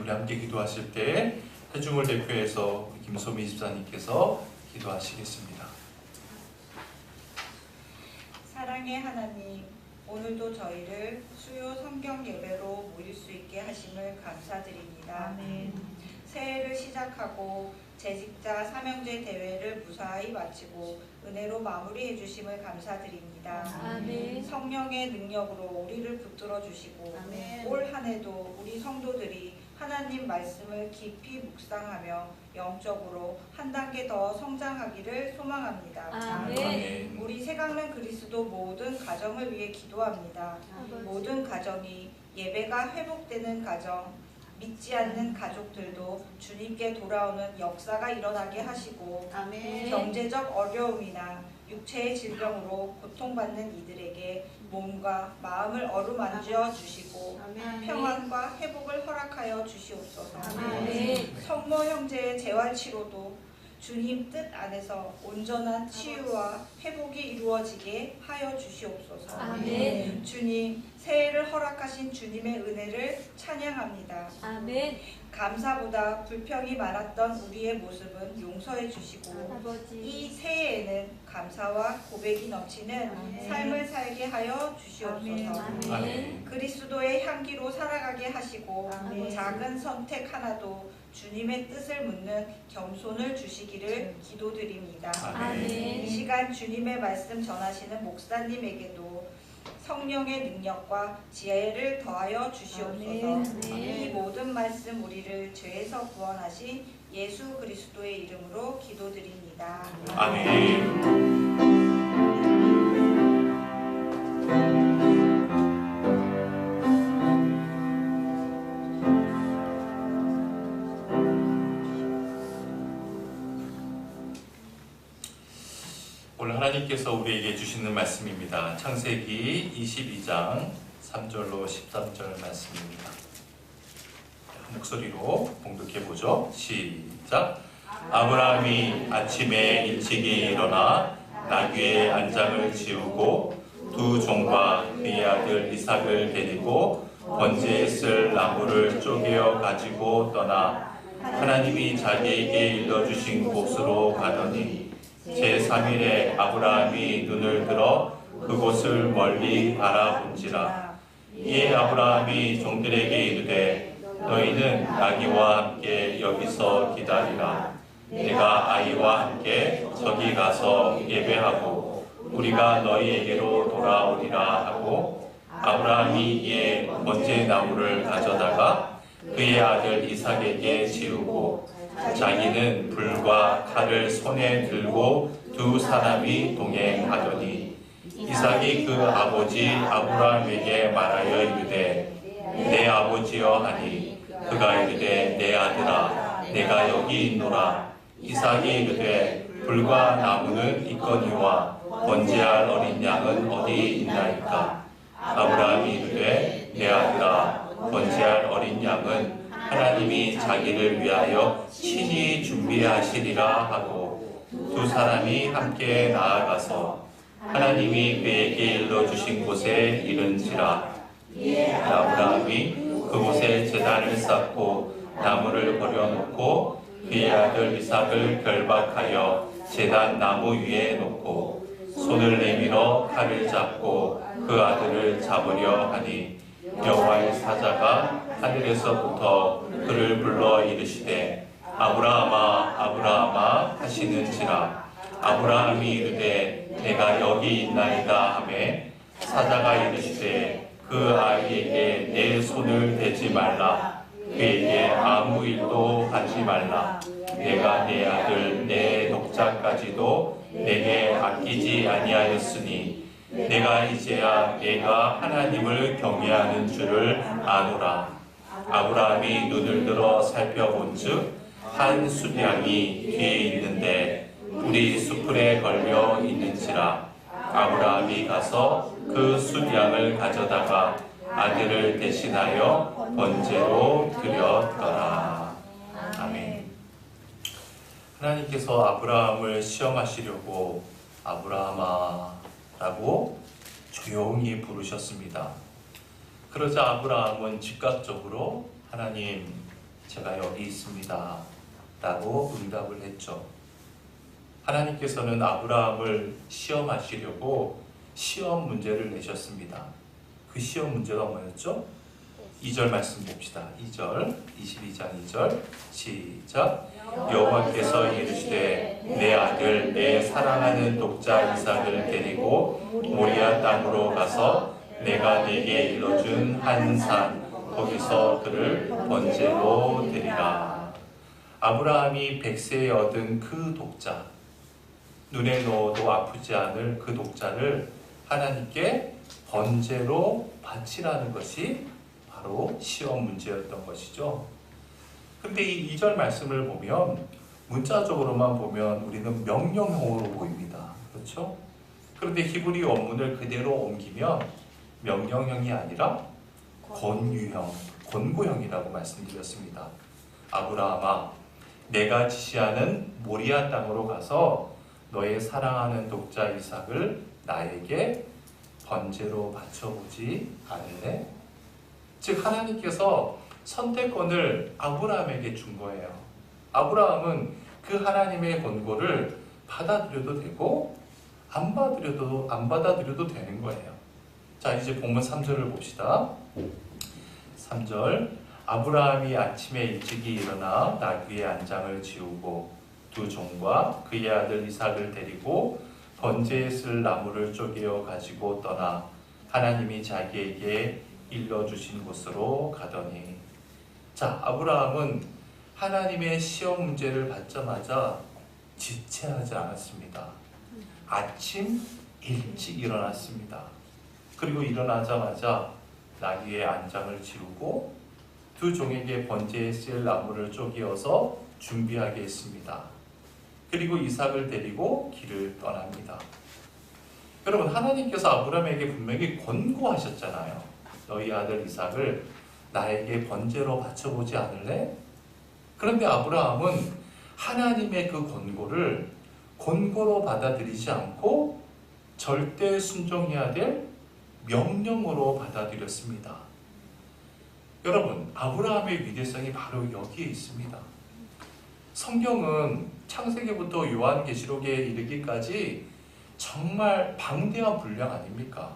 우리 함께 기도하실 때 회중을 대표해서 김소미 집사님께서 기도하시겠습니다. 사랑의 하나님, 오늘도 저희를 수요 성경 예배로 모일 수 있게 하심을 감사드립니다. 아멘. 새해를 시작하고 재직자 삼형제 대회를 무사히 마치고 은혜로 마무리해 주심을 감사드립니다. 아멘. 성령의 능력으로 우리를 붙들어 주시고 아멘. 올 한 해도 우리 성도들이 하나님 말씀을 깊이 묵상하며 영적으로 한 단계 더 성장하기를 소망합니다. 아멘. 우리 새강릉 그리스도 모든 가정을 위해 기도합니다. 아버지. 모든 가정이 예배가 회복되는 가정, 믿지 않는 가족들도 주님께 돌아오는 역사가 일어나게 하시고 아멘. 경제적 어려움이나 육체의 질병으로 고통받는 이들에게 몸과 마음을 어루만져 주시고 아멘. 평안과 회복을 허락하여 주시옵소서. 아멘. 성모 형제의 재활치료도 주님 뜻 안에서 온전한 치유와 회복이 이루어지게 하여 주시옵소서. 아멘. 주님, 새해를 허락하신 주님의 은혜를 찬양합니다. 아멘. 감사보다 불평이 많았던 우리의 모습은 용서해 주시고 아버지. 이 새해에는 감사와 고백이 넘치는 아멘. 삶을 살게 하여 주시옵소서. 아멘. 그리스도의 향기로 살아가게 하시고 아멘. 작은 선택 하나도 주님의 뜻을 묻는 겸손을 주시기를 기도드립니다. 아멘. 이 시간 주님의 말씀 전하시는 목사님에게도 성령의 능력과 지혜를 더하여 주시옵소서. 아멘. 이 모든 말씀 우리를 죄에서 구원하신 예수 그리스도의 이름으로 기도드립니다. 아멘. 오늘 하나님께서 우리에게 주시는 말씀입니다. 창세기 22장 3절로 13절 말씀입니다. 한 목소리로 봉독해보죠. 시작. 아브라함이 아침에 일찍이 일어나 나귀의 안장을 지우고 두 종과 그의 아들 이삭을 데리고 번제에 쓸 나무를 쪼개어 가지고 떠나 하나님이 자기에게 일러주신 곳으로 가더니 제3일에 아브라함이 눈을 들어 그곳을 멀리 바라본지라. 이에 아브라함이 종들에게 이르되 너희는 나귀와 함께 여기서 기다리라. 내가 아이와 함께 저기 가서 예배하고 우리가 너희에게로 돌아오리라 하고 아브라함이 이에 번제 나무를 가져다가 그의 아들 이삭에게 지우고 자기는 불과 칼을 손에 들고 두 사람이 동행하더니 이삭이 그 아버지 아브라함에게 말하여 이르되 내 아버지여 하니 그가 이르되 내 아들아 내가 여기 있노라. 이삭이 이르되 불과 나무는 있거니와 번제할 어린 양은 어디 있나이까. 아브라함이 이르되 내 아들아 번제할 어린 양은 하나님이 자기를 위하여 친히 준비하시리라 하고 두 사람이 함께 나아가서 하나님이 그에게 일러주신 곳에 이른지라. 아브라함이 그곳에 제단을 쌓고 나무를 버려놓고 그의 아들 이삭을 결박하여 제단 나무 위에 놓고 손을 내밀어 칼을 잡고 그 아들을 잡으려 하니 여호와의 사자가 하늘에서부터 그를 불러 이르시되 아브라함아 아브라함아 하시는지라. 아브라함이 이르되 내가 여기 있나이다 하매 사자가 이르시되 그 아이에게 내 손을 대지 말라. 그에게 아무 일도 하지 말라. 내가 내 아들 내 독자까지도 내게 아끼지 아니하였으니 내가 이제야 내가 하나님을 경외하는 줄을 아노라. 아브라함이 눈을 들어 살펴본즉 한 수량이 뒤에 있는데 불이 수풀에 걸려 있는지라. 아브라함이 가서 그 수량을 가져다가 아들을 대신하여 번제로 드렸더라. 아멘. 하나님께서 아브라함을 시험하시려고 아브라함아 라고 조용히 부르셨습니다. 그러자 아브라함은 즉각적으로 하나님 제가 여기 있습니다 라고 응답을 했죠. 하나님께서는 아브라함을 시험하시려고 시험 문제를 내셨습니다. 그 시험 문제가 뭐였죠? 2절 말씀 봅시다. 2절, 22장 2절 시작. 여호와께서 이르시되 내 아들 내 사랑하는 독자 이삭을 데리고 모리아 땅으로 가서 내가 네게 일러준 한 산 거기서 그를 번제로 드리라. 아브라함이 100세에 얻은 그 독자, 눈에 넣어도 아프지 않을 그 독자를 하나님께 번제로 바치라는 것이 바로 시험 문제였던 것이죠. 근데 이 2절 말씀을 보면 문자적으로만 보면 우리는 명령형으로 보입니다. 그렇죠? 그런데 히브리 원문을 그대로 옮기면 명령형이 아니라 권유형, 권고형이라고 말씀드렸습니다. 아브라함아, 내가 지시하는 모리아 땅으로 가서 너의 사랑하는 독자 이삭을 나에게 번제로 바쳐보지 않을래? 즉 하나님께서 선택권을 아브라함에게 준 거예요. 아브라함은 그 하나님의 권고를 받아들여도 되고 안 받아들여도 되는 거예요. 자, 이제 본문 3절을 봅시다. 3절. 아브라함이 아침에 일찍이 일어나 나귀의 안장을 지우고 두 종과 그의 아들 이삭을 데리고 번제에 쓸 나무를 쪼개어 가지고 떠나 하나님이 자기에게 일러주신 곳으로 가더니. 자, 아브라함은 하나님의 시험 문제를 받자마자 지체하지 않았습니다. 아침 일찍 일어났습니다. 그리고 일어나자마자 나귀의 안장을 지우고 두 종에게 번제에 쓸 나무를 쪼개어서 준비하게 했습니다. 그리고 이삭을 데리고 길을 떠납니다. 여러분, 하나님께서 아브라함에게 분명히 권고하셨잖아요. 너희 아들 이삭을 나에게 번제로 바쳐보지 않을래? 그런데 아브라함은 하나님의 그 권고를 권고로 받아들이지 않고 절대 순종해야 될 명령으로 받아들였습니다. 여러분, 아브라함의 위대성이 바로 여기에 있습니다. 성경은 창세기부터 요한계시록에 이르기까지 정말 방대한 분량 아닙니까?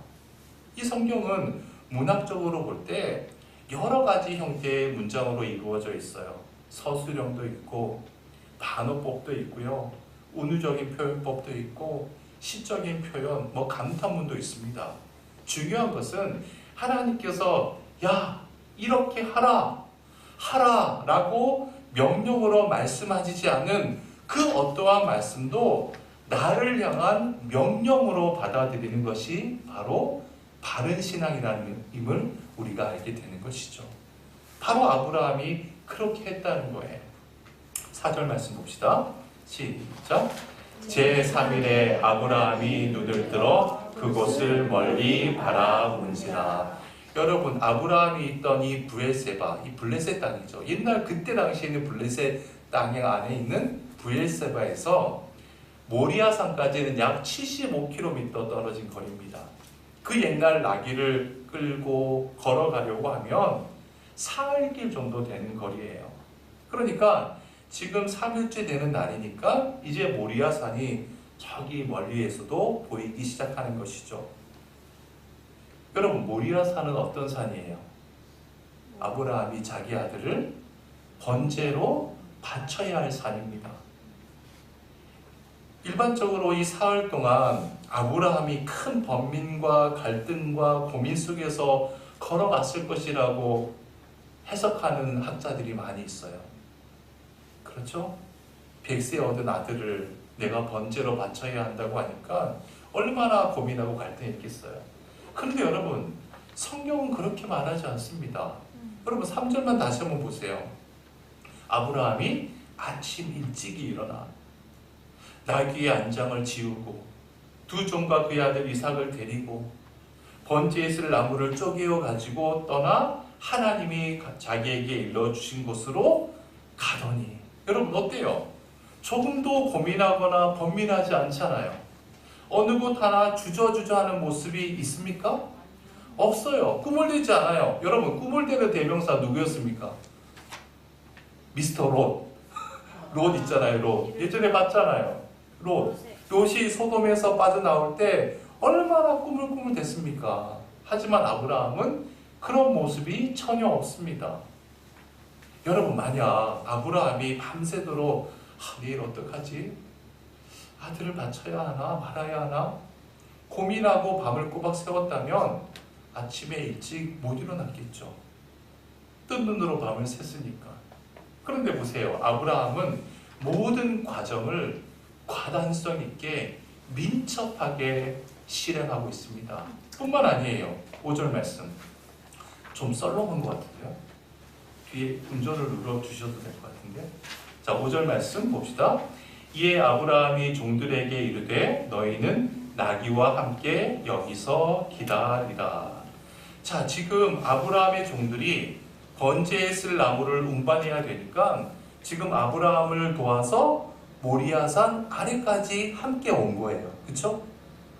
이 성경은 문학적으로 볼 때 여러 가지 형태의 문장으로 이루어져 있어요. 서술형도 있고 반어법도 있고요. 운유적인 표현법도 있고 시적인 표현, 감탄문도 있습니다. 중요한 것은 하나님께서 야, 이렇게 하라 라고 명령으로 말씀하시지 않은 그 어떠한 말씀도 나를 향한 명령으로 받아들이는 것이 바로 바른 신앙이라는 임을 우리가 알게 되는 것이죠. 바로 아브라함이 그렇게 했다는 거예요. 4절 말씀 봅시다. 시작. 제3일에 아브라함이 눈을 들어 그곳을 멀리 바라본지라. 여러분, 아브라함이 있던 이 브엘세바, 이 블레셋 땅이죠. 옛날 그때 당시에는 블레셋 땅 안에 있는 브엘세바에서 모리아산까지는 약 75km 떨어진 거리입니다. 그 옛날 나귀를 끌고 걸어가려고 하면 사흘길 정도 되는 거리예요. 그러니까 지금 3일째 되는 날이니까 이제 모리아산이 저기 멀리에서도 보이기 시작하는 것이죠. 여러분, 모리아산은 어떤 산이에요? 아브라함이 자기 아들을 번제로 바쳐야 할 산입니다. 일반적으로 이 사흘 동안 아브라함이 큰 번민과 갈등과 고민 속에서 걸어갔을 것이라고 해석하는 학자들이 많이 있어요. 그렇죠? 100세 얻은 아들을 내가 번제로 바쳐야 한다고 하니까 얼마나 고민하고 갈등했겠어요. 그런데 여러분, 성경은 그렇게 말하지 않습니다. 여러분, 3절만 다시 한번 보세요. 아브라함이 아침 일찍이 일어나 나귀의 안장을 지우고 두 종과 그의 아들 이삭을 데리고 번제에 쓸 나무를 쪼개어 가지고 떠나 하나님이 자기에게 일러주신 곳으로 가더니. 여러분, 어때요? 조금도 고민하거나 번민하지 않잖아요. 어느 곳 하나 주저주저하는 모습이 있습니까? 없어요. 꾸물대지 않아요. 여러분, 꾸물대는 대명사 누구였습니까? 미스터 롯 있잖아요. 롯 예전에 봤잖아요. 롯이 소돔에서 빠져나올 때 얼마나 꾸물꾸물 됐습니까? 하지만 아브라함은 그런 모습이 전혀 없습니다. 여러분, 만약 아브라함이 밤새도록 내일 어떡하지? 아들을 바쳐야 하나 말아야 하나? 고민하고 밤을 꼬박 새웠다면 아침에 일찍 못 일어났겠죠. 뜬 눈으로 밤을 샜으니까. 그런데 보세요. 아브라함은 모든 과정을 과단성 있게 민첩하게 실행하고 있습니다. 뿐만 아니에요. 5절 말씀. 좀 썰렁한 것 같은데요. 뒤에 운전을 눌러주셔도 될 것 같은데. 자, 5절 말씀 봅시다. 이에 아브라함이 종들에게 이르되 너희는 나귀와 함께 여기서 기다리라. 자, 지금 아브라함의 종들이 번제에 쓸 나무를 운반해야 되니까 지금 아브라함을 도와서 모리아산 아래까지 함께 온 거예요. 그렇죠?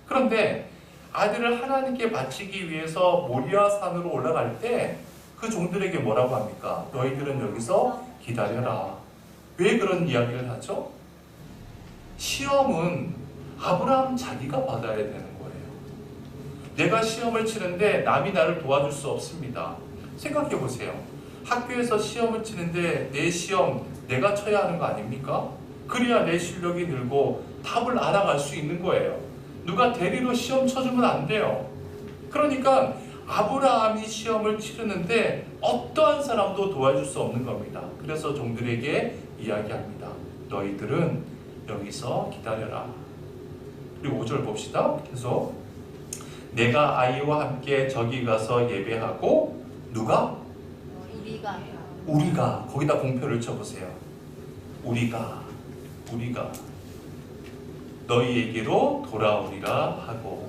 그런데 아들을 하나님께 바치기 위해서 모리아산으로 올라갈 때 그 종들에게 뭐라고 합니까? 너희들은 여기서 기다려라. 왜 그런 이야기를 하죠? 시험은 아브라함 자기가 받아야 되는 거예요. 내가 시험을 치는데 남이 나를 도와줄 수 없습니다. 생각해 보세요. 학교에서 시험을 치는데 내 시험 내가 쳐야 하는 거 아닙니까? 그래야 내 실력이 늘고 답을 알아갈 수 있는 거예요. 누가 대리로 시험 쳐주면 안 돼요. 그러니까 아브라함이 시험을 치르는데 어떠한 사람도 도와줄 수 없는 겁니다. 그래서 종들에게 이야기합니다. 너희들은 여기서 기다려라. 그리고 5절 봅시다. 계속. 내가 아이와 함께 저기 가서 예배하고 누가? 우리가 거기다 공표를 쳐보세요. 우리가 너희에게로 돌아오리라 하고.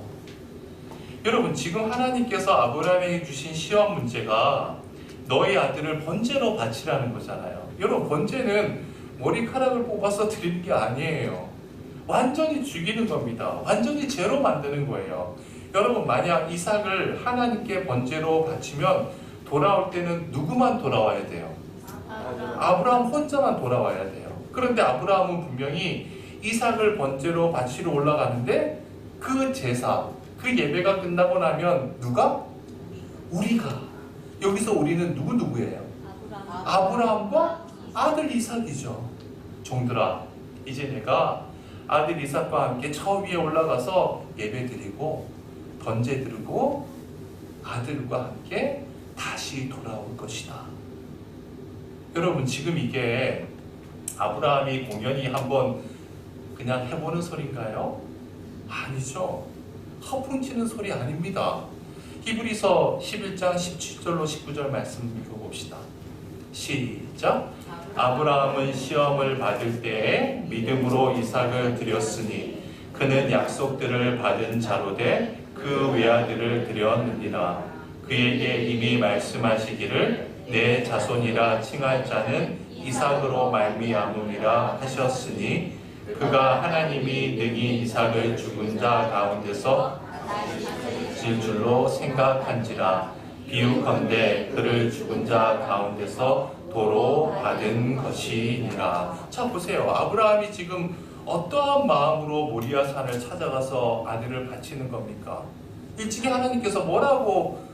여러분, 지금 하나님께서 아브라함에게 주신 시험 문제가 너희 아들을 번제로 바치라는 거잖아요. 여러분, 번제는 머리카락을 뽑아서 드리는 게 아니에요. 완전히 죽이는 겁니다. 완전히 죄로 만드는 거예요. 여러분, 만약 이삭을 하나님께 번제로 바치면 돌아올 때는 누구만 돌아와야 돼요? 아브라함 혼자만 돌아와야 돼요. 그런데 아브라함은 분명히 이삭을 번제로 바치러 올라가는데 그 제사, 그 예배가 끝나고 나면 누가? 우리가. 여기서 우리는 누구예요? 아브라함과 아들 이삭이죠. 종들아, 이제 내가 아들 이삭과 함께 저 위에 올라가서 예배 드리고 번제 드리고 아들과 함께 다시 돌아올 것이다. 여러분, 지금 이게 아브라함이 공연히 한번 그냥 해보는 소리인가요? 아니죠. 허풍치는 소리 아닙니다. 히브리서 11장 17절로 19절 말씀 읽어봅시다. 시작. 아브라함은 시험을 받을 때에 믿음으로 이삭을 드렸으니 그는 약속들을 받은 자로되 그 외아들을 드렸느니라. 그에게 이미 말씀하시기를 내 자손이라 칭할 자는 이삭으로 말미암음이라 하셨으니 그가 하나님이 능히 이삭을 죽은 자 가운데서 질 줄로 생각한지라. 비유컨대 그를 죽은 자 가운데서 도로 받은 것이니라. 자, 보세요. 아브라함이 지금 어떠한 마음으로 모리아산을 찾아가서 아들을 바치는 겁니까? 일찍이 하나님께서 뭐라고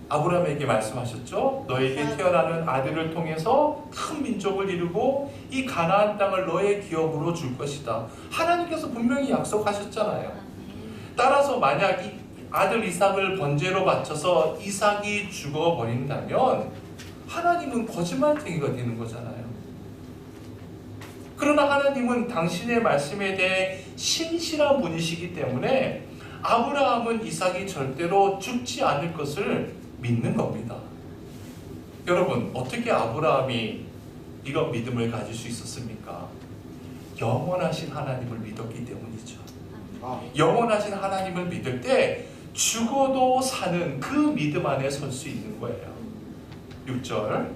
아브라함에게 말씀하셨죠? 너에게 태어나는 아들을 통해서 큰 민족을 이루고 이 가나안 땅을 너의 기업으로 줄 것이다. 하나님께서 분명히 약속하셨잖아요. 따라서 만약 이 아들 이삭을 번제로 바쳐서 이삭이 죽어버린다면 하나님은 거짓말쟁이가 되는 거잖아요. 그러나 하나님은 당신의 말씀에 대해 신실한 분이시기 때문에 아브라함은 이삭이 절대로 죽지 않을 것을 믿는 겁니다. 여러분, 어떻게 아브라함이 이런 믿음을 가질 수 있었습니까? 영원하신 하나님을 믿었기 때문이죠. 영원하신 하나님을 믿을 때 죽어도 사는 그 믿음 안에 설 수 있는 거예요. 6절.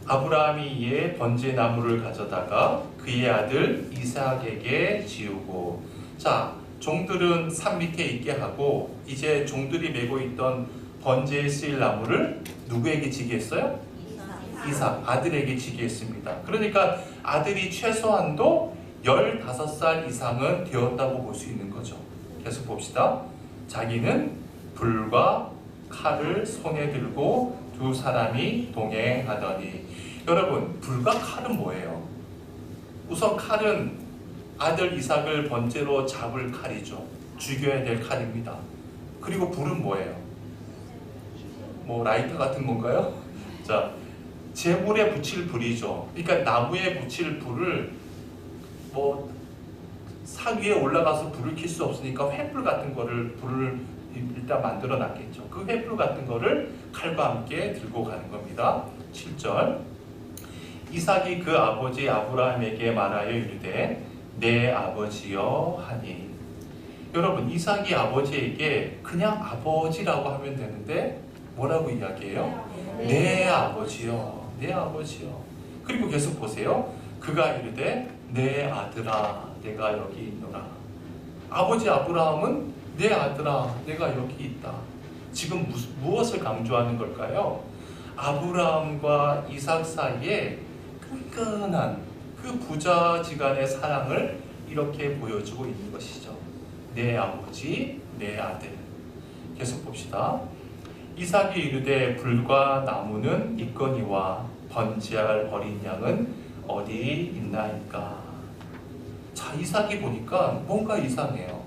아브라함이 이에 번제나무를 가져다가 그의 아들 이삭에게 지우고. 자, 종들은 산 밑에 있게 하고 이제 종들이 메고 있던 번제에 쓰일 나무를 누구에게 지게 했어요? 이삭 아들에게 지게 했습니다. 그러니까 아들이 최소한도 15살 이상은 되었다고 볼 수 있는 거죠. 계속 봅시다. 자기는 불과 칼을 손에 들고 두 사람이 동행하더니. 여러분, 불과 칼은 뭐예요? 우선 칼은 아들 이삭을 번제로 잡을 칼이죠. 죽여야 될 칼입니다. 그리고 불은 뭐예요? 뭐 라이터 같은 건가요? 자, 제물에 붙일 불이죠. 그러니까 나무에 붙일 불을 뭐 산 위에 올라가서 불을 켤 수 없으니까 횃불 같은 거를 불을 일단 만들어 놨겠죠. 그 횃불 같은 거를 칼과 함께 들고 가는 겁니다. 7절. 이삭이 그 아버지 아브라함에게 말하여 이르되 내 아버지여 하니. 여러분, 이삭이 아버지에게 그냥 아버지라고 하면 되는데 뭐라고 이야기해요? 내 아버지요, 내 아버지요. 그리고 계속 보세요. 그가 이르되 내 아들아 내가 여기 있노라. 아버지 아브라함은 내 아들아 내가 여기 있다. 지금 무엇을 강조하는 걸까요? 아브라함과 이삭 사이에 끈끈한 그 부자지간의 사랑을 이렇게 보여주고 있는 것이죠. 내 아버지, 내 아들. 계속 봅시다. 이삭이 이르되 불과 나무는 있거니와 번제할 어린 양은 어디 있나이까. 자, 이삭이 보니까 뭔가 이상해요.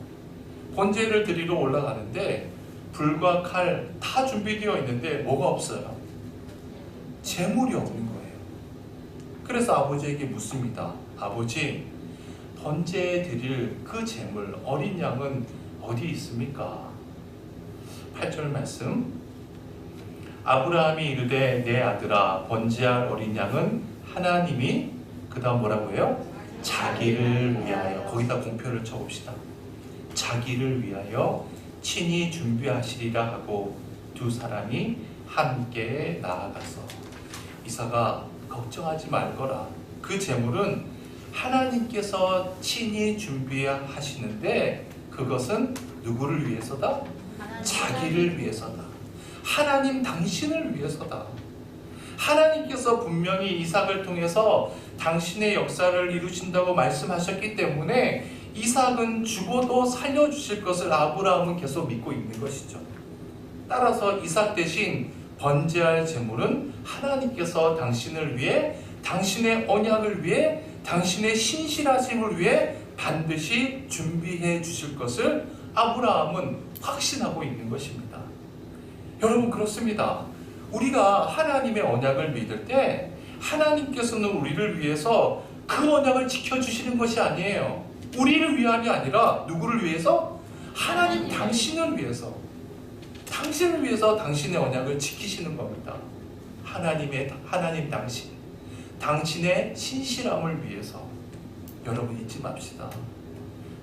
번제를 드리러 올라가는데 불과 칼 다 준비되어 있는데 뭐가 없어요? 재물이 없는 거예요. 그래서 아버지에게 묻습니다. 아버지, 번제에 드릴 그 재물 어린 양은 어디 있습니까? 8절 말씀. 아브라함이 이르되 내 아들아 번제할 어린 양은 하나님이 그 다음 뭐라고 해요? 자기를 위하여. 거기다 공표를 쳐봅시다. 자기를 위하여 친히 준비하시리라 하고 두 사람이 함께 나아가서. 이삭아 걱정하지 말거라. 그 재물은 하나님께서 친히 준비하시는데 그것은 누구를 위해서다? 자기를 위해서다. 하나님 당신을 위해서다. 하나님께서 분명히 이삭을 통해서 당신의 역사를 이루신다고 말씀하셨기 때문에 이삭은 죽어도 살려주실 것을 아브라함은 계속 믿고 있는 것이죠. 따라서 이삭 대신 번제할 제물은 하나님께서 당신을 위해, 당신의 언약을 위해, 당신의 신실하심을 위해 반드시 준비해 주실 것을 아브라함은 확신하고 있는 것입니다. 여러분, 그렇습니다. 우리가 하나님의 언약을 믿을 때 하나님께서는 우리를 위해서 그 언약을 지켜주시는 것이 아니에요. 우리를 위함이 아니라 누구를 위해서? 하나님 당신을 위해서. 당신을 위해서 당신의 언약을 지키시는 겁니다. 하나님 당신, 당신의 신실함을 위해서. 여러분, 잊지 맙시다.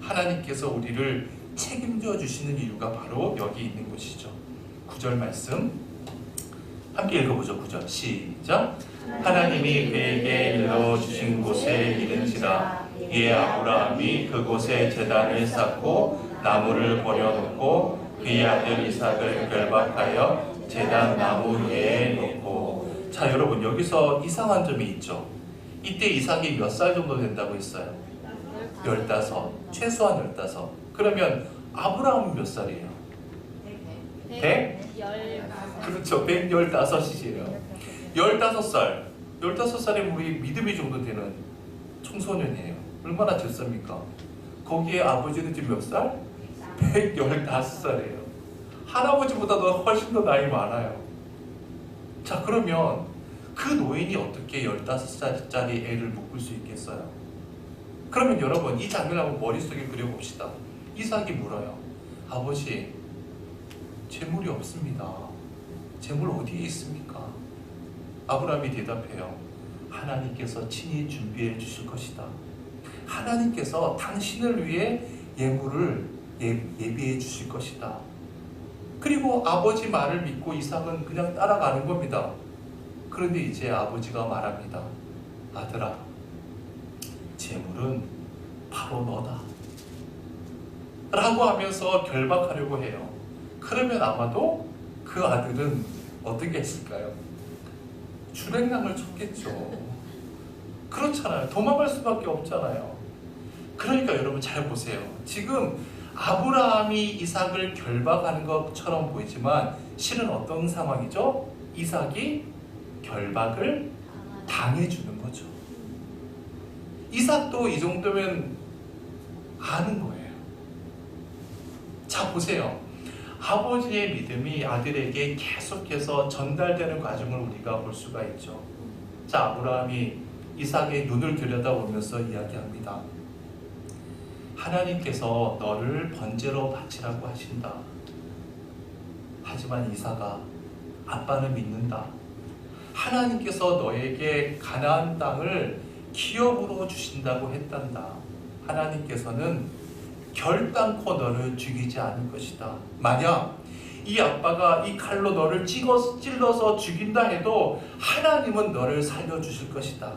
하나님께서 우리를 책임져 주시는 이유가 바로 여기 있는 것이죠. 9절 말씀 함께 읽어보죠. 9절 시작. 하나님이 그에게 일러주신 곳에 이른지라 이에 아브라함이 그곳에 제단을 쌓고 나무를 버려놓고 그의 아들 이삭을 결박하여 제단 나무 위에 놓고. 자, 여러분, 여기서 이상한 점이 있죠. 이때 이삭이 몇 살 정도 된다고 했어요? 15, 최소한 15. 그러면 아브라함은 몇 살이에요? 100? 그렇죠. 115이에요. 15살. 15살이면 우리 믿음이 정도 되는 청소년이에요. 얼마나 됐습니까? 거기에 아버지는 지금 몇 살? 115살이에요. 할아버지보다도 훨씬 더 나이 많아요. 자, 그러면 그 노인이 어떻게 15살짜리 애를 묶을 수 있겠어요? 그러면 여러분, 이 장면을 한번 머릿속에 그려봅시다. 이삭이 물어요. 아버지, 재물이 없습니다. 재물 어디에 있습니까? 아브라함이 대답해요. 하나님께서 친히 준비해 주실 것이다. 하나님께서 당신을 위해 예물을 예비해 주실 것이다. 그리고 아버지 말을 믿고 이삭은 그냥 따라가는 겁니다. 그런데 이제 아버지가 말합니다. 아들아, 재물은 바로 너다 라고 하면서 결박하려고 해요. 그러면 아마도 그 아들은 어떻게 했을까요? 주랭랑을 쳤겠죠. 그렇잖아요. 도망갈 수밖에 없잖아요. 그러니까 여러분 잘 보세요. 지금 아브라함이 이삭을 결박하는 것처럼 보이지만 실은 어떤 상황이죠? 이삭이 결박을 당해주는 거죠. 이삭도 이 정도면 아는 거예요. 자, 보세요. 아버지의 믿음이 아들에게 계속해서 전달되는 과정을 우리가 볼 수가 있죠. 자, 아브라함이 이삭의 눈을 들여다보면서 이야기합니다. 하나님께서 너를 번제로 바치라고 하신다. 하지만 이삭아, 아빠는 믿는다. 하나님께서 너에게 가나안 땅을 기업으로 주신다고 했단다. 하나님께서는 결단코 너를 죽이지 않을 것이다. 만약 이 아빠가 이 칼로 너를 찔러서 죽인다 해도 하나님은 너를 살려주실 것이다.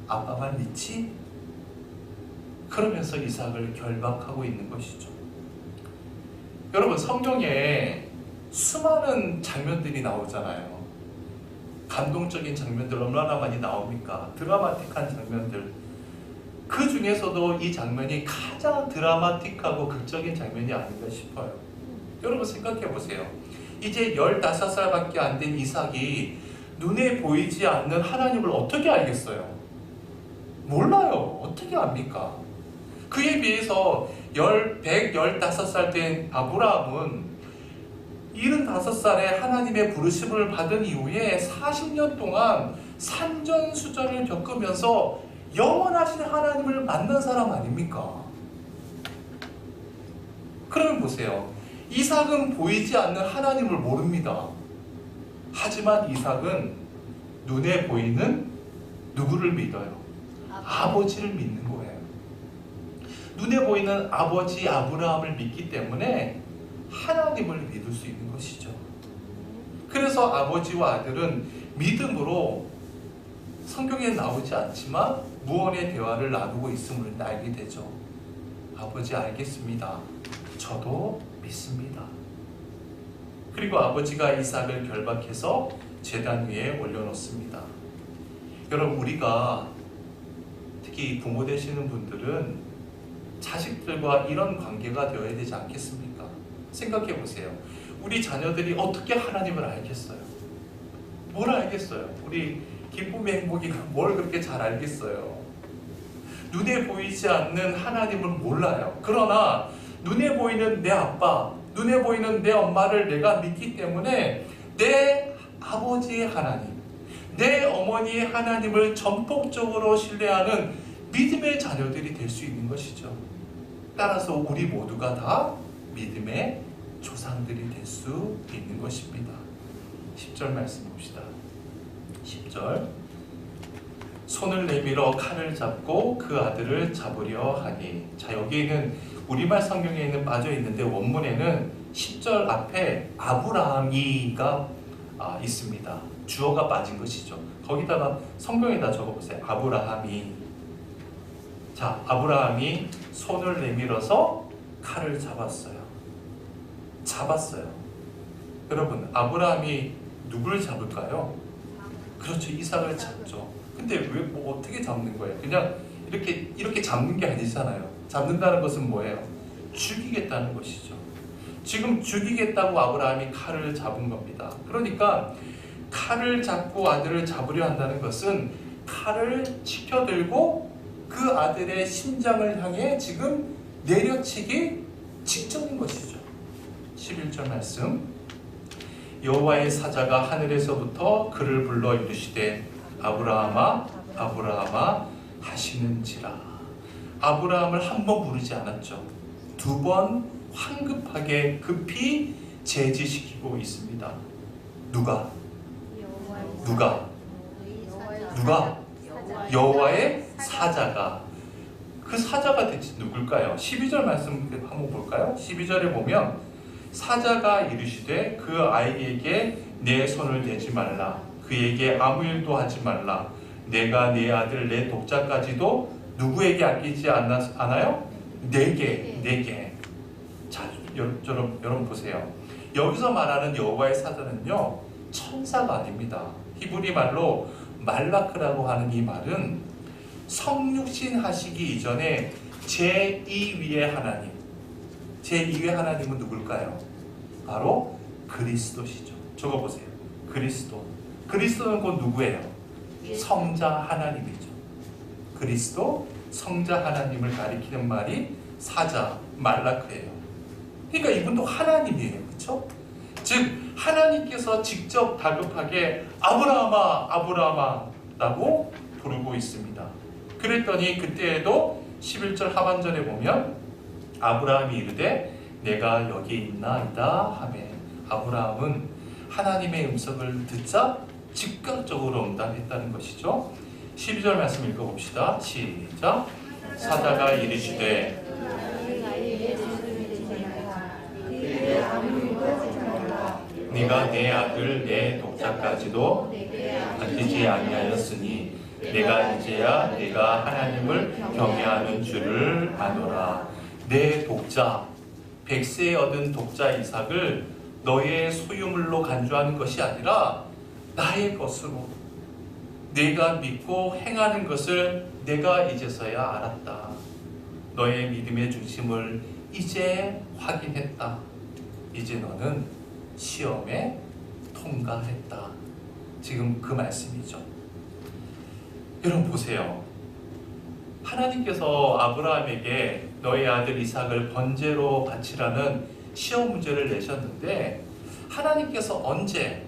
아빠만 믿지? 그러면서 이삭을 결박하고 있는 것이죠. 여러분, 성경에 수많은 장면들이 나오잖아요. 감동적인 장면들 얼마나 많이 나옵니까? 드라마틱한 장면들. 그 중에서도 이 장면이 가장 드라마틱하고 극적인 장면이 아닌가 싶어요. 여러분 생각해 보세요. 이제 15살밖에 안 된 이삭이 눈에 보이지 않는 하나님을 어떻게 알겠어요? 몰라요. 어떻게 압니까? 그에 비해서 115살 된 아브라함은 75살에 하나님의 부르심을 받은 이후에 40년 동안 산전수전을 겪으면서 영원하신 하나님을 만난 사람 아닙니까? 그러면 보세요. 이삭은 보이지 않는 하나님을 모릅니다. 하지만 이삭은 눈에 보이는 누구를 믿어요? 아버지를 믿는 거예요. 눈에 보이는 아버지 아브라함을 믿기 때문에 하나님을 믿을 수 있는 것이죠. 그래서 아버지와 아들은 믿음으로 성경에 나오지 않지만 무언의 대화를 나누고 있음을 알게 되죠. 아버지 알겠습니다. 저도 믿습니다. 그리고 아버지가 이삭을 결박해서 제단 위에 올려놓습니다. 여러분, 우리가 특히 부모 되시는 분들은 자식들과 이런 관계가 되어야 되지 않겠습니까? 생각해 보세요. 우리 자녀들이 어떻게 하나님을 알겠어요? 뭘 알겠어요? 우리 기쁨의 행복이가 뭘 그렇게 잘 알겠어요? 눈에 보이지 않는 하나님을 몰라요. 그러나 눈에 보이는 내 아빠, 눈에 보이는 내 엄마를 내가 믿기 때문에 내 아버지의 하나님, 내 어머니의 하나님을 전폭적으로 신뢰하는 믿음의 자녀들이 될 수 있는 것이죠. 따라서 우리 모두가 다 믿음의 조상들이 될 수 있는 것입니다. 10절 말씀 봅시다. 10절. 손을 내밀어 칼을 잡고 그 아들을 잡으려 하니. 자, 여기에는 우리말 성경에는 빠져 있는데 원문에는 10절 앞에 아브라함이가 있습니다. 주어가 빠진 것이죠. 거기다가 성경에다 적어보세요. 아브라함이. 자, 아브라함이 손을 내밀어서 칼을 잡았어요. 여러분, 아브라함이 누구를 잡을까요? 그렇죠, 이삭을 잡죠. 근데 왜 어떻게 잡는 거예요? 그냥 이렇게 잡는 게 아니잖아요. 잡는다는 것은 뭐예요? 죽이겠다는 것이죠. 지금 죽이겠다고 아브라함이 칼을 잡은 겁니다. 그러니까 칼을 잡고 아들을 잡으려 한다는 것은 칼을 치켜들고 그 아들의 심장을 향해 지금 내려치기 직전인 것이죠. 11절 말씀. 여호와의 사자가 하늘에서부터 그를 불러 이르시되 아브라함아 아브라함아 하시는지라. 아브라함을 한 번 부르지 않았죠. 2번 황급하게 급히 제지시키고 있습니다. 누가? 여호와의 사자가. 그 사자가 대체 누굴까요? 12절 말씀 한번 볼까요? 12절에 보면 사자가 이르시되 그 아이에게 내 손을 대지 말라. 그에게 아무 일도 하지 말라. 내가 내 아들 내 독자까지도 누구에게 아끼지 않아요? 내게. 자, 여러분 보세요. 여기서 말하는 여호와의 사자는요, 천사가 아닙니다. 히브리 말로 말라크라고 하는 이 말은 성육신 하시기 이전에 제2위의 하나님, 제2위의 하나님은 누굴까요? 바로 그리스도시죠. 적어보세요. 그리스도. 그리스도는 곧 누구예요? 성자 하나님이죠. 그리스도, 성자 하나님을 가리키는 말이 사자 말라크예요. 그러니까 이분도 하나님이에요. 그렇죠? 즉 하나님께서 직접 다급하게 아브라함아 아브라함아 라고 부르고 있습니다. 그랬더니 그때에도 11절 하반절에 보면 아브라함이 이르되 내가 여기 있나이다 하매 아브라함은 하나님의 음성을 듣자 즉각적으로 응답했다는 것이죠. 12절 말씀 읽어봅시다. 시작. 사자가 이르시되 네가 내 아들 내 독자까지도 만지지 아니하였으니 내가 이제야 내가 하나님을 경외하는 줄을 아노라. 내 독자, 백세에 얻은 독자 이삭을 너의 소유물로 간주하는 것이 아니라 나의 것으로 내가 믿고 행하는 것을 내가 이제서야 알았다. 너의 믿음의 중심을 이제 확인했다. 이제 너는 시험에 통과했다. 지금 그 말씀이죠. 여러분 보세요. 하나님께서 아브라함에게 너의 아들 이삭을 번제로 바치라는 시험 문제를 내셨는데 하나님께서 언제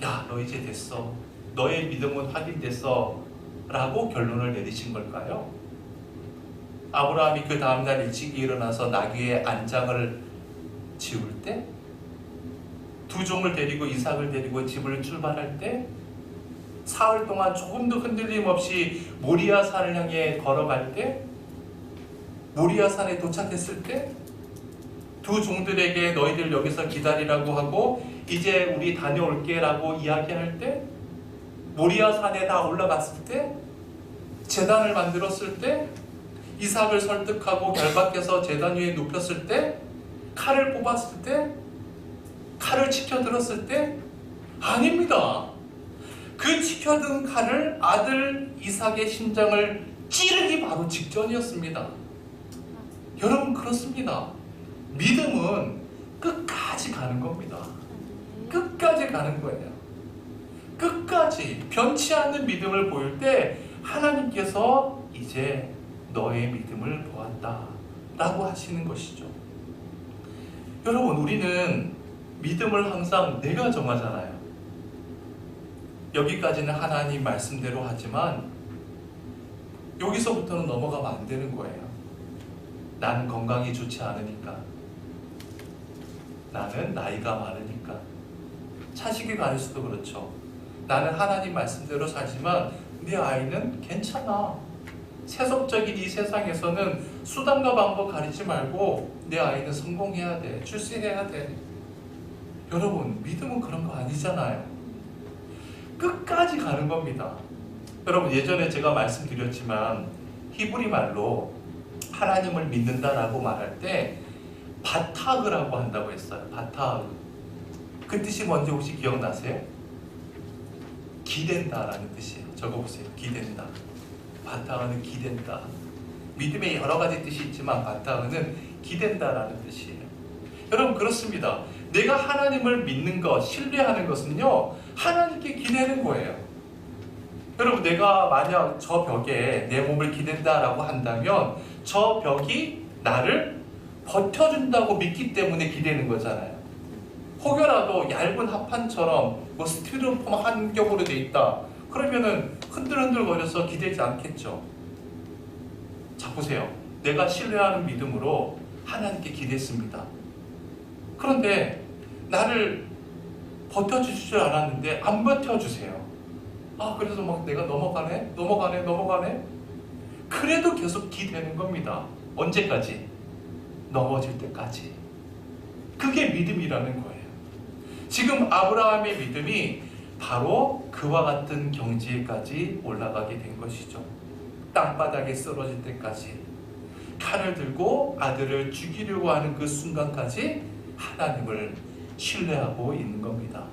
야, 너 이제 됐어. 너의 믿음은 확인됐어. 라고 결론을 내리신 걸까요? 아브라함이 그 다음날 일찍 일어나서 나귀의 안장을 지울 때, 두 종을 데리고 이삭을 데리고 집을 출발할 때, 사흘 동안 조금도 흔들림 없이 모리아 산을 향해 걸어갈 때, 모리아 산에 도착했을 때, 두 종들에게 너희들 여기서 기다리라고 하고 이제 우리 다녀올게 라고 이야기할 때, 모리아 산에 다 올라갔을 때, 제단을 만들었을 때, 이삭을 설득하고 결박해서 제단 위에 눕혔을 때, 칼을 뽑았을 때, 칼을 치켜들었을 때, 아닙니다. 그 치켜든 칼을 아들 이삭의 심장을 찌르기 바로 직전이었습니다. 여러분 그렇습니다. 믿음은 끝까지 가는 겁니다. 끝까지 가는 거예요. 끝까지 변치 않는 믿음을 보일 때 하나님께서 이제 너의 믿음을 보았다 라고 하시는 것이죠. 여러분 우리는 믿음을 항상 내가 정하잖아요. 여기까지는 하나님 말씀대로 하지만 여기서부터는 넘어가면 안 되는 거예요. 나는 건강이 좋지 않으니까, 나는 나이가 많으니까, 차식이 가릴 수도 그렇죠. 나는 하나님 말씀대로 살지만 내 아이는 괜찮아. 세속적인 이 세상에서는 수단과 방법 가리지 말고 내 아이는 성공해야 돼. 출세해야 돼. 여러분 믿음은 그런 거 아니잖아요. 끝까지 가는 겁니다. 여러분 예전에 제가 말씀드렸지만 히브리 말로 하나님을 믿는다라고 말할 때 바타그라고 한다고 했어요. 바타그. 그 뜻이 뭔지 혹시 기억나세요? 기댄다라는 뜻이에요. 적어보세요. 기댄다. 바타그는 기댄다. 믿음에 여러 가지 뜻이 있지만 바타그는 기댄다라는 뜻이에요. 여러분 그렇습니다. 내가 하나님을 믿는 것, 신뢰하는 것은요 하나님께 기대는 거예요. 여러분 내가 만약 저 벽에 내 몸을 기댄다라고 한다면 저 벽이 나를 버텨준다고 믿기 때문에 기대는 거잖아요. 혹여라도 얇은 합판처럼 뭐 스티로폼 한 겹으로 돼 있다 그러면은 흔들흔들 거려서 기대지 않겠죠. 자 보세요. 내가 신뢰하는 믿음으로 하나님께 기댔습니다. 그런데 나를 버텨주실 줄 알았는데 안 버텨주세요. 아 그래서 막 내가 넘어가네 그래도 계속 기대는 겁니다. 언제까지? 넘어질 때까지. 그게 믿음이라는 거예요. 지금 아브라함의 믿음이 바로 그와 같은 경지에까지 올라가게 된 것이죠. 땅바닥에 쓰러질 때까지, 칼을 들고 아들을 죽이려고 하는 그 순간까지 하나님을 신뢰하고 있는 겁니다.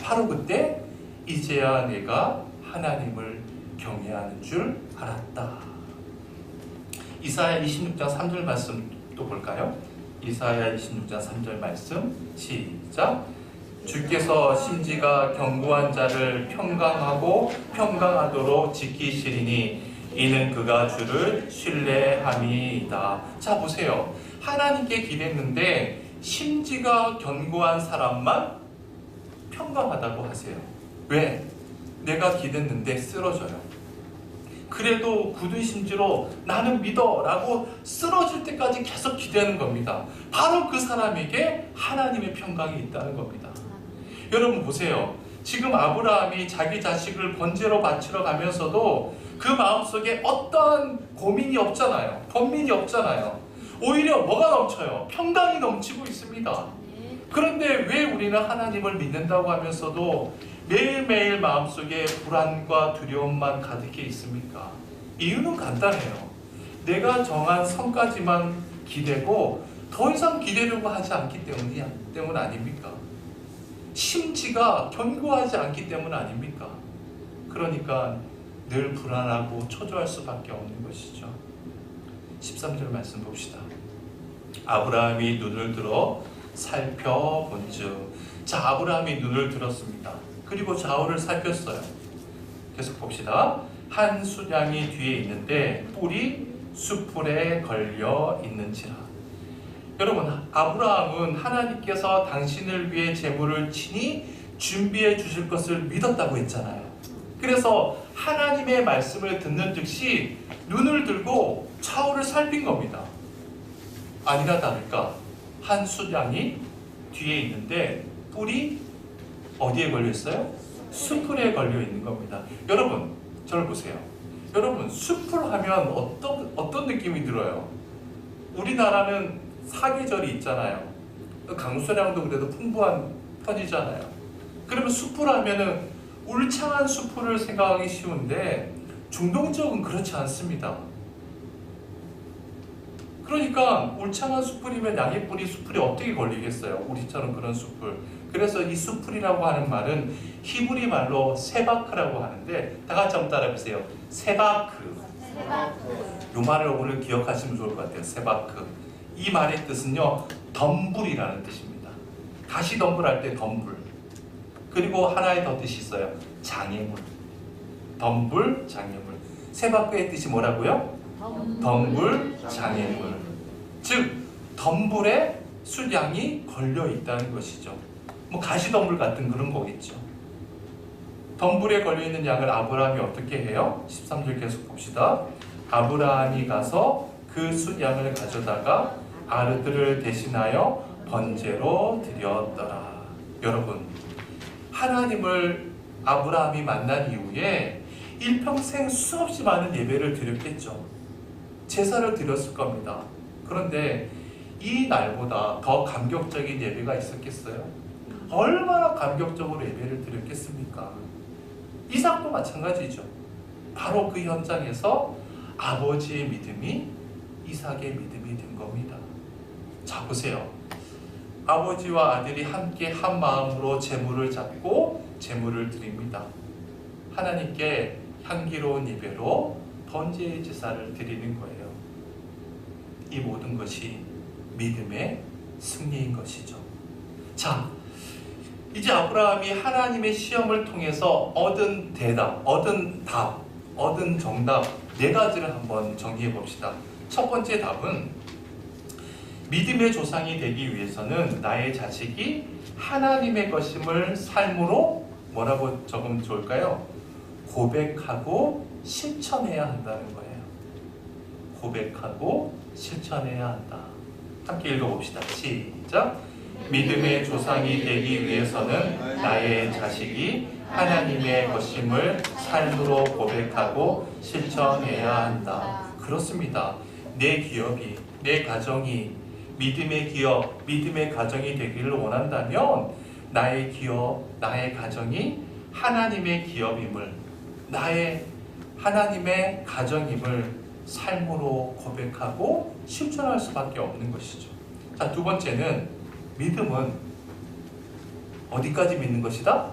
바로 그때 이제야 내가 하나님을 경외하는 줄 알았다. 이사야 26장 3절 말씀 또 볼까요? 이사야 26장 3절 말씀 시작. 주께서 심지가 견고한 자를 평강하고 평강하도록 지키시리니 이는 그가 주를 신뢰함이다. 자 보세요. 하나님께 기댔는데 심지가 견고한 사람만 평강하다고 하세요. 왜? 내가 기댔는데 쓰러져요. 그래도 굳은 심지로 나는 믿어 라고 쓰러질 때까지 계속 기대는 겁니다. 바로 그 사람에게 하나님의 평강이 있다는 겁니다. 여러분 보세요. 지금 아브라함이 자기 자식을 번제로 바치러 가면서도 그 마음속에 어떠한 고민이 없잖아요. 번민이 없잖아요. 오히려 뭐가 넘쳐요? 평강이 넘치고 있습니다. 그런데 왜 우리는 하나님을 믿는다고 하면서도 매일매일 마음속에 불안과 두려움만 가득해 있습니까? 이유는 간단해요. 내가 정한 선까지만 기대고 더 이상 기대려고 하지 않기 때문 아닙니까? 심지가 견고하지 않기 때문 아닙니까? 그러니까 늘 불안하고 초조할 수밖에 없는 것이죠. 13절 말씀 봅시다. 아브라함이 눈을 들어 살펴본즉. 자, 아브라함이 눈을 들었습니다. 그리고 좌우를 살폈어요. 계속 봅시다. 한 수양이 뒤에 있는데 뿔이 숯불에 걸려 있는지라. 여러분, 아브라함은 하나님께서 당신을 위해 재물을 친히 준비해 주실 것을 믿었다고 했잖아요. 그래서 하나님의 말씀을 듣는 즉시 눈을 들고 좌우를 살핀 겁니다. 아니나 다를까 한 수양이 뒤에 있는데 뿔이 어디에 걸려 있어요? 숯불에 걸려 있는 겁니다. 여러분, 저를 보세요. 여러분, 숯불 하면 어떤 느낌이 들어요? 우리나라는 사계절이 있잖아요. 강수량도 그래도 풍부한 편이잖아요. 그러면 숯불 하면은 울창한 숯불을 생각하기 쉬운데 중동 지역은 그렇지 않습니다. 그러니까 울창한 숯불이면 양의 뿔이 숯불에 어떻게 걸리겠어요? 우리처럼 그런 숯불. 그래서 이 숯불이라고 하는 말은 히브리 말로 세바크라고 하는데 다 같이 한번 따라해보세요. 세바크. 이 말을 오늘 기억하시면 좋을 것 같아요. 세바크. 이 말의 뜻은요, 덤불이라는 뜻입니다. 가시덤불 할 때 덤불. 그리고 하나의 더 뜻이 있어요. 장애물. 덤불, 장애물. 세바크의 뜻이 뭐라고요? 덤불, 장애물. 즉 덤불에 숫양이 걸려 있다는 것이죠. 뭐 가시덤불 같은 그런 거겠죠. 덤불에 걸려 있는 양을 아브라함이 어떻게 해요? 13절 계속 봅시다. 아브라함이 가서 그 숫양을 가져다가 아르들을 대신하여 번제로 드렸더라. 여러분, 하나님을 아브라함이 만난 이후에 일평생 수없이 많은 예배를 드렸겠죠. 제사를 드렸을 겁니다. 그런데 이 날보다 더 감격적인 예배가 있었겠어요? 얼마나 감격적으로 예배를 드렸겠습니까? 이삭도 마찬가지죠. 바로 그 현장에서 아버지의 믿음이 이삭의 믿음이 된 겁니다. 자, 보세요. 아버지와 아들이 함께 한 마음으로 제물을 잡고 제물을 드립니다. 하나님께 향기로운 예배로 번제의 제사를 드리는 거예요. 이 모든 것이 믿음의 승리인 것이죠. 자, 이제 아브라함이 하나님의 시험을 통해서 얻은 대답, 얻은 답, 얻은 정답 4가지를 한번 정리해 봅시다. 첫 번째 답은 믿음의 조상이 되기 위해서는 나의 자식이 하나님의 것임을 삶으로 뭐라고 적으면 좋을까요? 고백하고 실천해야 한다는 거예요. 고백하고 실천해야 한다. 함께 읽어봅시다. 시작. 믿음의 조상이 되기 위해서는 나의 자식이 하나님의 것임을 삶으로 고백하고 실천해야 한다. 그렇습니다. 내 기업이, 내 가정이 믿음의 기업, 믿음의 가정이 되기를 원한다면 나의 기업, 나의 가정이 하나님의 기업임을, 나의 하나님의 가정임을 삶으로 고백하고 실천할 수밖에 없는 것이죠. 자, 두 번째는 믿음은 어디까지 믿는 것이다?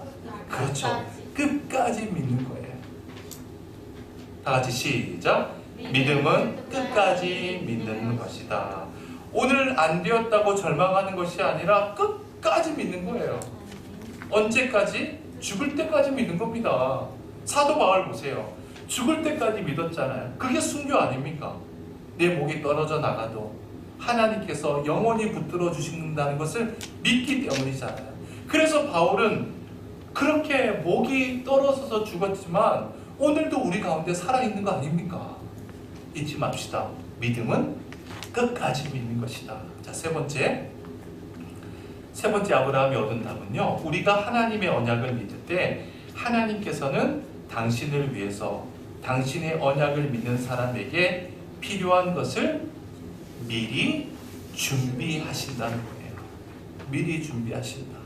그렇죠. 끝까지 믿는 거예요. 다 같이 시작. 믿음은 끝까지 믿는 것이다. 오늘 안 되었다고 절망하는 것이 아니라 끝까지 믿는 거예요. 언제까지? 죽을 때까지 믿는 겁니다. 사도 바울 보세요. 죽을 때까지 믿었잖아요. 그게 순교 아닙니까? 내 목이 떨어져 나가도 하나님께서 영원히 붙들어 주신다는 것을 믿기 때문이잖아요. 그래서 바울은 그렇게 목이 떨어져서 죽었지만 오늘도 우리 가운데 살아있는 거 아닙니까? 잊지 맙시다. 믿음은 끝까지 믿는 것이다. 자, 세 번째 아브라함이 얻은 답은요, 우리가 하나님의 언약을 믿을 때 하나님께서는 당신을 위해서 당신의 언약을 믿는 사람에게 필요한 것을 미리 준비하신다는 거예요. 미리 준비하신다.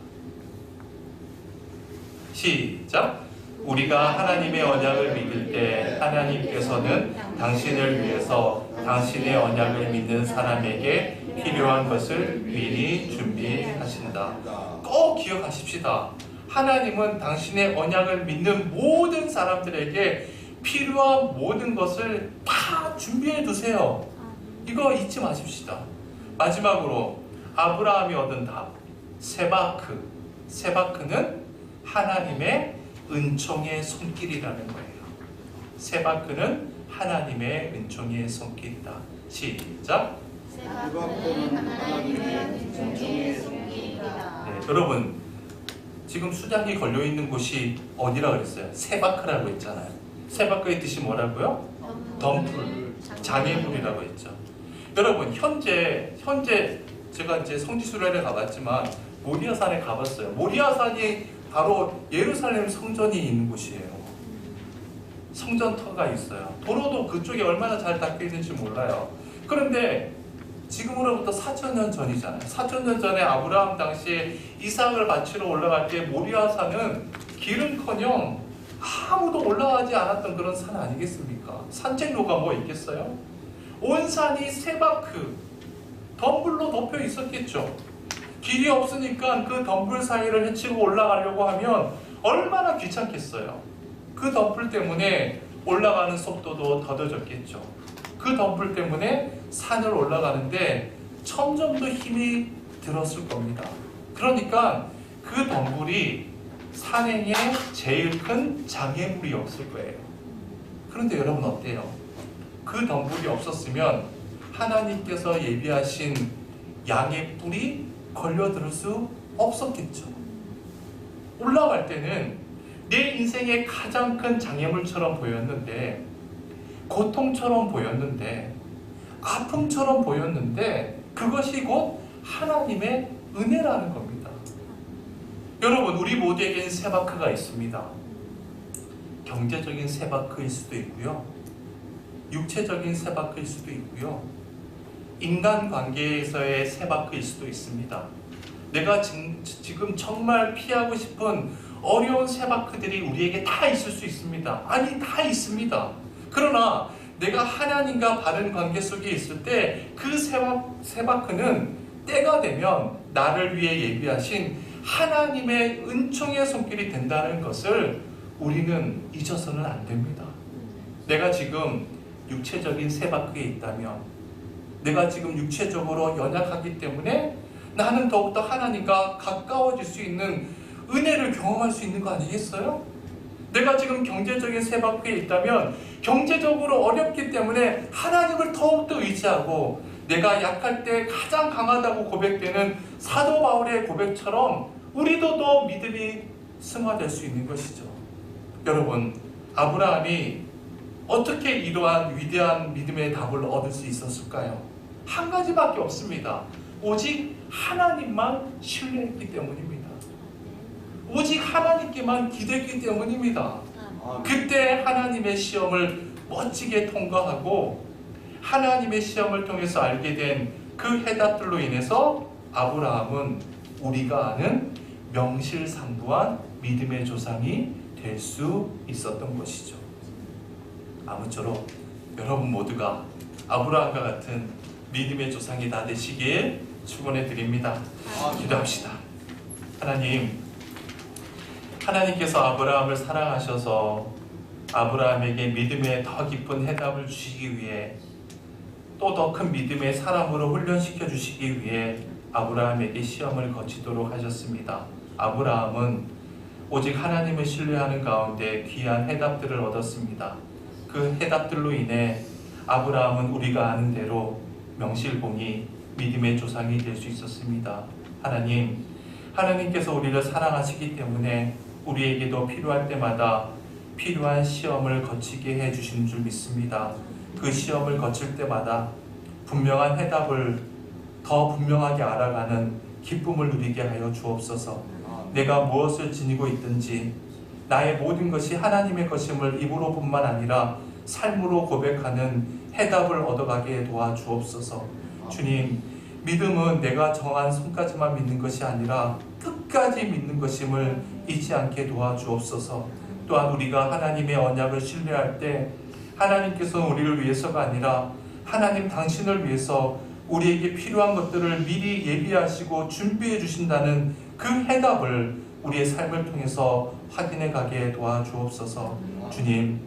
시작. 우리가 하나님의 언약을 믿을 때 하나님께서는 당신을 위해서 당신의 언약을 믿는 사람에게 필요한 것을 미리 준비하신다. 꼭 기억하십시다. 하나님은 당신의 언약을 믿는 모든 사람들에게 필요한 모든 것을 다 준비해 두세요. 이거 잊지 마십시다. 마지막으로 아브라함이 얻은 답, 세바크는 하나님의 은총의 손길이라는 거예요. 세바크는 하나님의 은총의 손길이다. 시작. 세바크는 하나님의 은총의 손길이다. 네, 여러분 지금 수장이 걸려 있는 곳이 어디라 그랬어요? 세바크라고 했잖아요. 세바크의 뜻이 뭐라고요? 덤불, 장애물이라고 했죠. 여러분 현재 제가 이제 성지순례를 가봤지만 모리아산에 가봤어요. 모리아산이 바로 예루살렘 성전이 있는 곳이에요. 성전터가 있어요. 도로도 그쪽에 얼마나 잘 닦여 있는지 몰라요. 그런데 지금으로부터 4,000년 전이잖아요. 4,000년 전에 아브라함 당시에 이삭을 바치러 올라갈 때 모리아산은 길은커녕 아무도 올라가지 않았던 그런 산 아니겠습니까? 산책로가 뭐 있겠어요? 온 산이 세바크, 덤불로 덮여 있었겠죠. 길이 없으니까 그 덤불 사이를 헤치고 올라가려고 하면 얼마나 귀찮겠어요. 그 덤불 때문에 올라가는 속도도 더뎌졌겠죠. 그 덤불 때문에 산을 올라가는데 점점 더 힘이 들었을 겁니다. 그러니까 그 덤불이 산행에 제일 큰 장애물이었을 거예요. 그런데 여러분 어때요? 그 덤불이 없었으면 하나님께서 예비하신 양의 뿔이 걸려들 수 없었겠죠. 올라갈 때는 내 인생의 가장 큰 장애물처럼 보였는데, 고통처럼 보였는데, 아픔처럼 보였는데 그것이 곧 하나님의 은혜라는 겁니다. 여러분 우리 모두에겐 세바크가 있습니다. 경제적인 세바크일 수도 있고요, 육체적인 세바크일 수도 있고요, 인간관계에서의 세바크일 수도 있습니다. 내가 지금 정말 피하고 싶은 어려운 세바크들이 우리에게 다 있을 수 있습니다. 아니 다 있습니다. 그러나 내가 하나님과 바른 관계 속에 있을 때 그 세바크는 때가 되면 나를 위해 예비하신 하나님의 은총의 손길이 된다는 것을 우리는 잊어서는 안 됩니다. 내가 지금 육체적인 세바크에 있다면, 내가 지금 육체적으로 연약하기 때문에 나는 더욱더 하나님과 가까워질 수 있는 은혜를 경험할 수 있는 거 아니겠어요? 내가 지금 경제적인 세바크에 있다면 경제적으로 어렵기 때문에 하나님을 더욱더 의지하고, 내가 약할 때 가장 강하다고 고백되는 사도 바울의 고백처럼 우리도 더 믿음이 승화될 수 있는 것이죠. 여러분 아브라함이 어떻게 이러한 위대한 믿음의 답을 얻을 수 있었을까요? 한 가지밖에 없습니다. 오직 하나님만 신뢰했기 때문입니다. 오직 하나님께만 기대했기 때문입니다. 그때 하나님의 시험을 멋지게 통과하고 하나님의 시험을 통해서 알게 된 그 해답들로 인해서 아브라함은 우리가 아는 명실상부한 믿음의 조상이 될 수 있었던 것이죠. 아무쪼록 여러분 모두가 아브라함과 같은 믿음의 조상이 다 되시길 축원해 드립니다. 기도합시다. 하나님께서 아브라함을 사랑하셔서 아브라함에게 믿음의 더 깊은 해답을 주시기 위해 또 더 큰 믿음의 사람으로 훈련시켜 주시기 위해 아브라함에게 시험을 거치도록 하셨습니다. 아브라함은 오직 하나님을 신뢰하는 가운데 귀한 해답들을 얻었습니다. 그 해답들로 인해 아브라함은 우리가 아는 대로 명실공히 믿음의 조상이 될 수 있었습니다. 하나님께서 우리를 사랑하시기 때문에 우리에게도 필요할 때마다 필요한 시험을 거치게 해주시는 줄 믿습니다. 그 시험을 거칠 때마다 분명한 해답을 더 분명하게 알아가는 기쁨을 누리게 하여 주옵소서. 내가 무엇을 지니고 있든지 나의 모든 것이 하나님의 것임을 입으로뿐만 아니라 삶으로 고백하는 해답을 얻어가게 도와주옵소서. 주님, 믿음은 내가 정한 손까지만 믿는 것이 아니라 끝까지 믿는 것임을 잊지 않게 도와주옵소서. 또한 우리가 하나님의 언약을 신뢰할 때 하나님께서는 우리를 위해서가 아니라 하나님 당신을 위해서 우리에게 필요한 것들을 미리 예비하시고 준비해 주신다는 그 해답을 우리의 삶을 통해서 확인해 가게 도와주옵소서. 주님,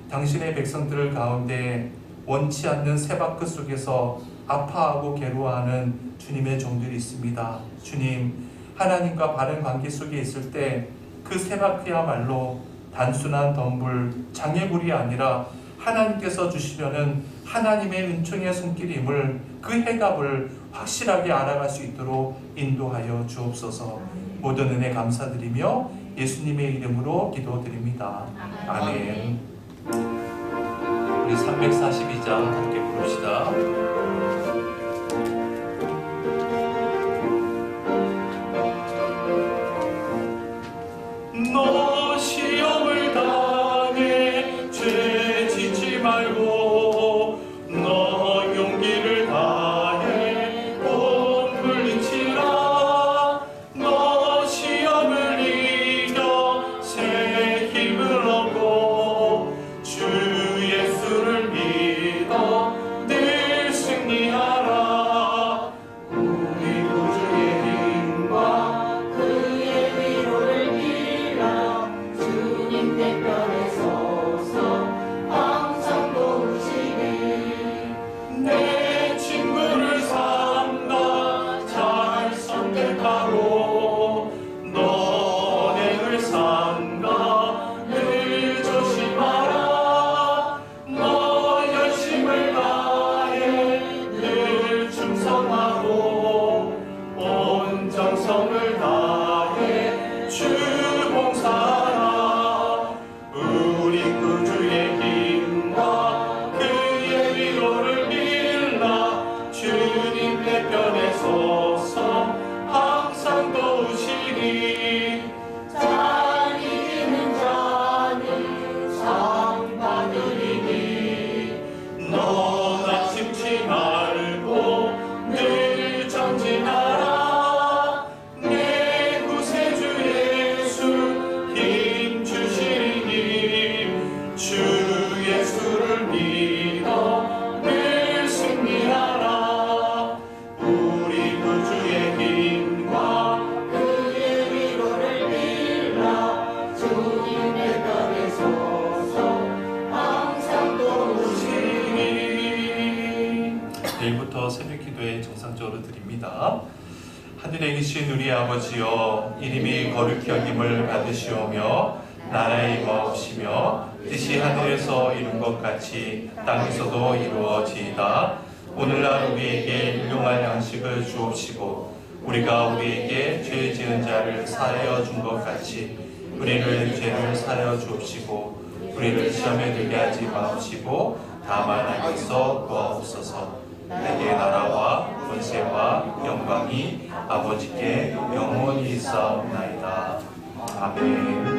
당신의 백성들을 가운데 원치 않는 세바크 속에서 아파하고 괴로워하는 주님의 종들이 있습니다. 주님, 하나님과 바른 관계 속에 있을 때 그 세바크야말로 단순한 덤불, 장애물이 아니라 하나님께서 주시려는 하나님의 은총의 손길임을 그 해답을 확실하게 알아갈 수 있도록 인도하여 주옵소서. 모든 은혜 감사드리며 예수님의 이름으로 기도드립니다. 아멘. 우리 342장 함께 부릅시다. 너 시험을 당해 죄 짓지 말고 너 용기를 다해 꼭 물리치라. 너 시험을 이겨 새 힘을 얻고 주 예수를 믿어 늘 승리하라. 우리 구주의 힘과 그의 위로를 빌라. 주님 대편에 서서 항상 도우시리. 내 친구를 삼가 잘 선택하고 너 언행을 삼가 늘 조심하라. 너 열심을 다해 늘 충성하고 온 정성을 다해 주 봉사하라. 우리 구주의 힘과 그의 위로를 빌라. 주님 내 편에 서서 항상 도우시리. 잘 이기는 자는 상 받으리니. 너 낙심치 말고 늘 전진하라. 내 구세주 예수 힘 주시리니. 주 예수를 믿어 늘 승리하라. 우리 구주의 힘과 그의 위로를 빌라. 주님 대편에 서서 항상 도우시리. 내일부터 새벽 기도에 정상적으로 드립니다. 하늘에 계신 우리 아버지여, 이름이 거룩히 여김을 받으시오며 나라의 임하옵시며 뜻이 하늘에서 이룬 것 같이 땅에서도 이루어지이다. 오늘날 우리에게 일용할 양식을 주옵시고 우리가 우리에게 죄 지은 자를 사하여 준 것 같이 우리를 죄를 사하여 주옵시고 우리를 시험에 들게 하지 마옵시고 다만 악에서 구하옵소서. 내게 나라와 권세와 영광이 아버지께 영원히 있사옵나이다. 아멘.